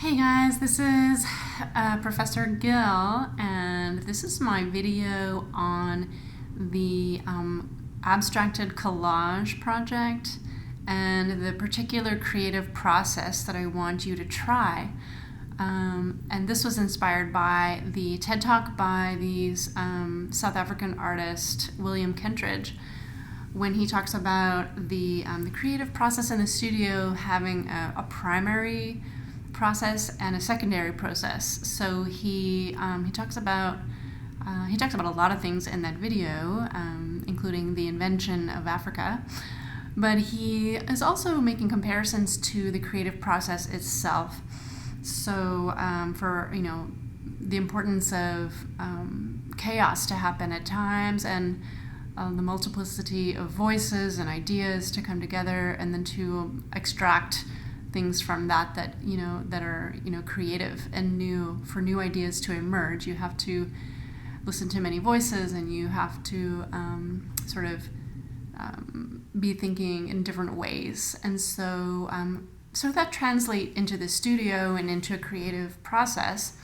Hey guys, this is Professor Gill, and this is my video on the abstracted collage project and the particular creative process that I want you to try. And this was inspired by the TED Talk by these South African artist William Kentridge, when he talks about the creative process in the studio having a primary process and a secondary process. So he talks about a lot of things in that video, including the invention of Africa. But he is also making comparisons to the creative process itself. So for the importance of chaos to happen at times, and the multiplicity of voices and ideas to come together, and then to extract things from that are creative and new. For new ideas to emerge, you have to listen to many voices, and you have to be thinking in different ways. And so that translates into the studio and into a creative process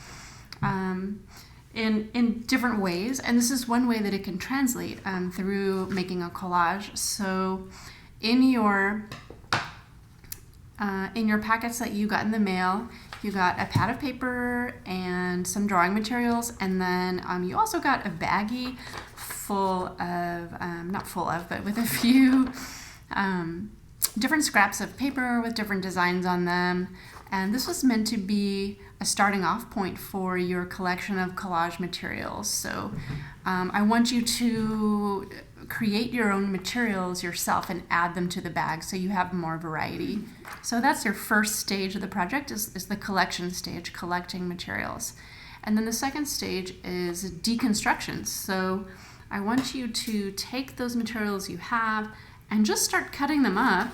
in different ways. And this is one way that it can translate through making a collage. So in your packets that you got in the mail, you got a pad of paper and some drawing materials, and then you also got a baggie but with a few different scraps of paper with different designs on them. And this was meant to be a starting off point for your collection of collage materials. So I want you to create your own materials yourself and add them to the bag so you have more variety. So that's your first stage of the project, is the collection stage, collecting materials. And then the second stage is deconstruction. So I want you to take those materials you have and just start cutting them up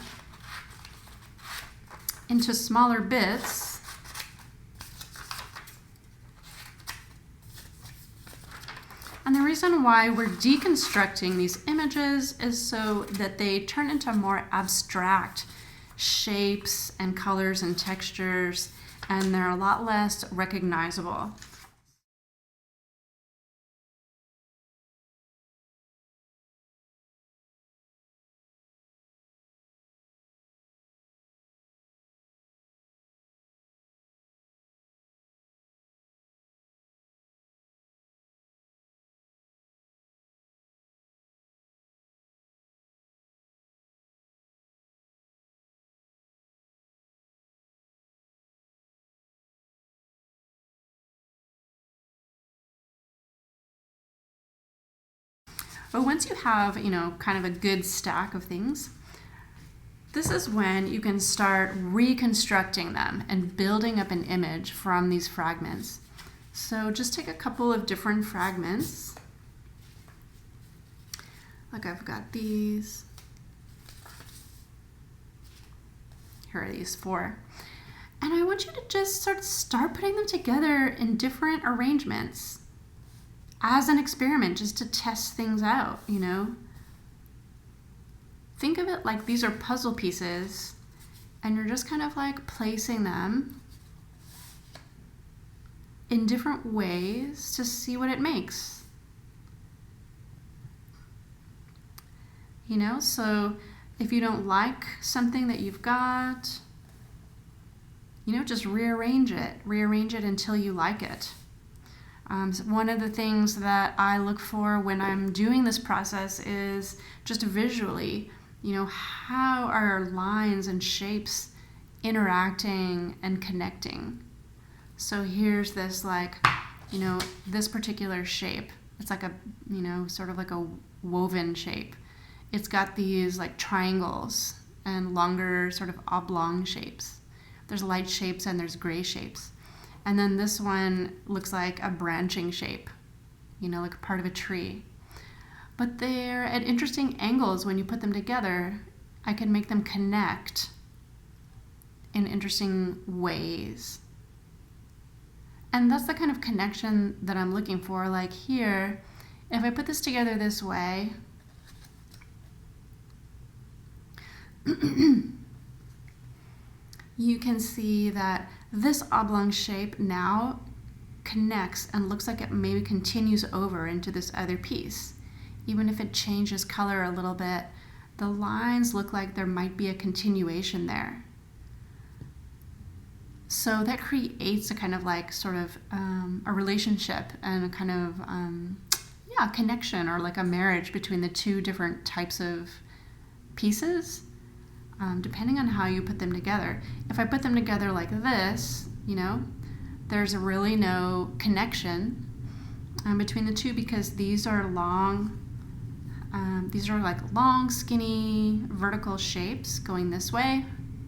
into smaller bits. And the reason why we're deconstructing these images is so that they turn into more abstract shapes and colors and textures, and they're a lot less recognizable. But once you have, kind of a good stack of things, this is when you can start reconstructing them and building up an image from these fragments. So just take a couple of different fragments. Like I've got these. Here are these 4. And I want you to just start putting them together in different arrangements as an experiment, just to test things out, Think of it like these are puzzle pieces, and you're just kind of like placing them in different ways to see what it makes. So if you don't like something that you've got, just rearrange it until you like it. One of the things that I look for when I'm doing this process is just visually, how are lines and shapes interacting and connecting? So here's this this particular shape. It's like a, sort of like a woven shape. It's got these like triangles and longer sort of oblong shapes. There's light shapes and there's gray shapes. And then this one looks like a branching shape, like part of a tree. But they're at interesting angles when you put them together. I can make them connect in interesting ways. And that's the kind of connection that I'm looking for. Like here, if I put this together this way, you can see that this oblong shape now connects and looks like it maybe continues over into this other piece. Even if it changes color a little bit, the lines look like there might be a continuation there. So that creates a kind of like sort of a relationship and a kind of a connection, or like a marriage between the two different types of pieces, depending on how you put them together. If I put them together like this, there's really no connection between the two, because these are long, like long, skinny, vertical shapes going this way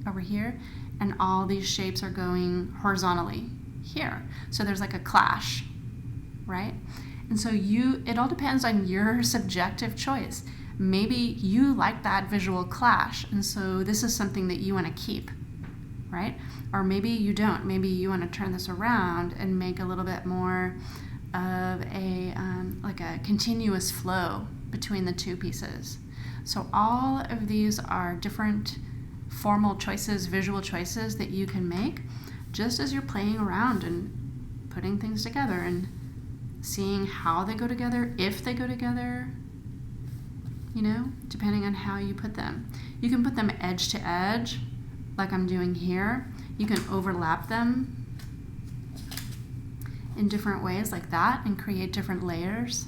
over here, and all these shapes are going horizontally here. So there's like a clash, right? And so it all depends on your subjective choice. Maybe you like that visual clash, and so this is something that you want to keep, right? Or maybe you don't. Maybe you want to turn this around and make a little bit more of a like a continuous flow between the two pieces. So all of these are different formal choices, visual choices that you can make just as you're playing around and putting things together and seeing how they go together, if they go together, depending on how you put them. You can put them edge to edge, like I'm doing here. You can overlap them in different ways like that and create different layers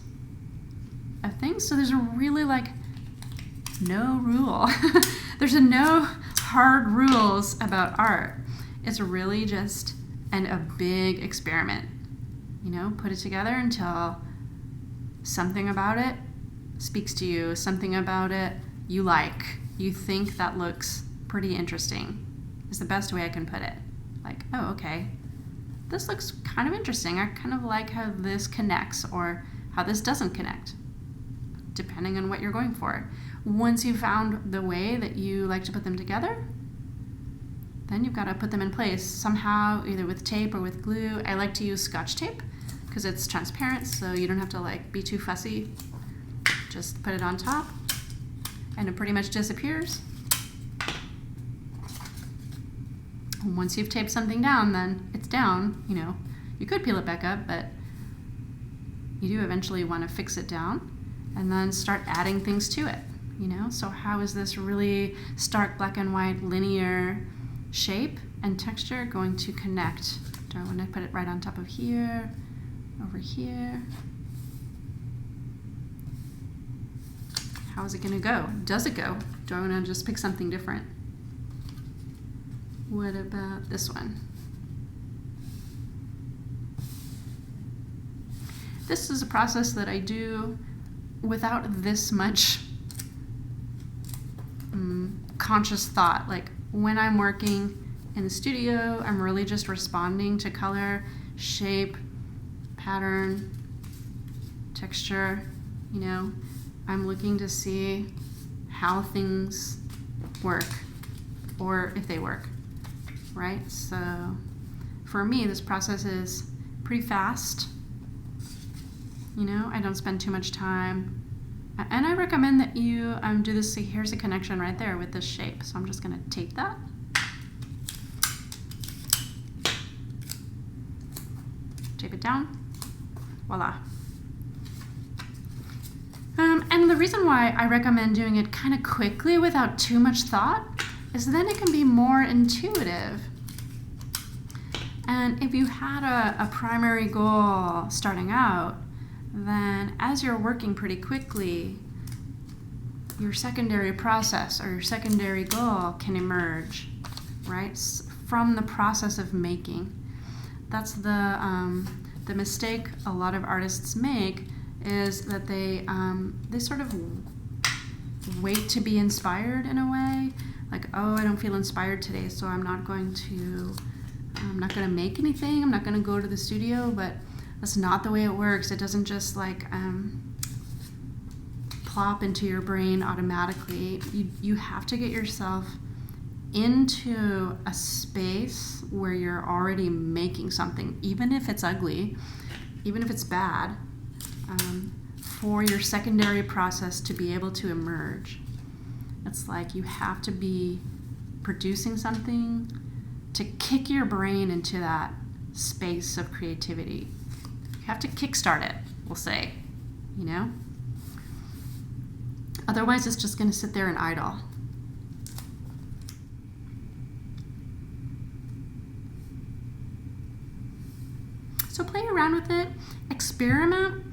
of things. So there's really like no rule. There's no hard rules about art. It's really just a big experiment. Put it together until something about it speaks to you, something about it you like, you think that looks pretty interesting, is the best way I can put it. Like, oh, okay, this looks kind of interesting. I kind of like how this connects or how this doesn't connect, depending on what you're going for. Once you've found the way that you like to put them together, then you've got to put them in place somehow, either with tape or with glue. I like to use Scotch tape because it's transparent, so you don't have to like be too fussy. Just put it on top and it pretty much disappears. Once you've taped something down, then it's down. You could peel it back up, but you do eventually want to fix it down and then start adding things to it. So how is this really stark black and white linear shape and texture going to connect? Do I want to put it right on top of here, over here? How is it going to go? Does it go? Do I want to just pick something different? What about this one? This is a process that I do without this much conscious thought. Like when I'm working in the studio, I'm really just responding to color, shape, pattern, texture. I'm looking to see how things work or if they work, right? So for me, this process is pretty fast. I don't spend too much time. And I recommend that you do this. See, here's a connection right there with this shape. So I'm just going to tape that. Tape it down. Voila. And the reason why I recommend doing it kind of quickly without too much thought is then it can be more intuitive. And if you had a primary goal starting out, then as you're working pretty quickly, your secondary process or your secondary goal can emerge, right? From the process of making. That's the mistake a lot of artists make, is that they sort of wait to be inspired in a way. Like, oh, I don't feel inspired today, so I'm not going to make anything. I'm not going to go to the studio. But that's not the way it works. It doesn't just like plop into your brain automatically. You have to get yourself into a space where you're already making something, even if it's ugly, even if it's bad, for your secondary process to be able to emerge. It's like you have to be producing something to kick your brain into that space of creativity. You have to kickstart it, we'll say, you know? Otherwise, it's just going to sit there and idle. So play around with it, experiment.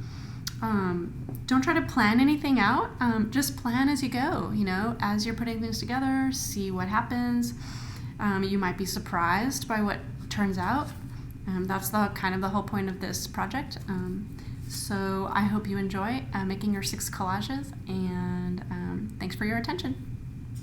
Don't try to plan anything out. Just plan as you go, you know, as you're putting things together, see what happens. You might be surprised by what turns out. That's the kind of the whole point of this project. So I hope you enjoy making your 6 collages, and thanks for your attention.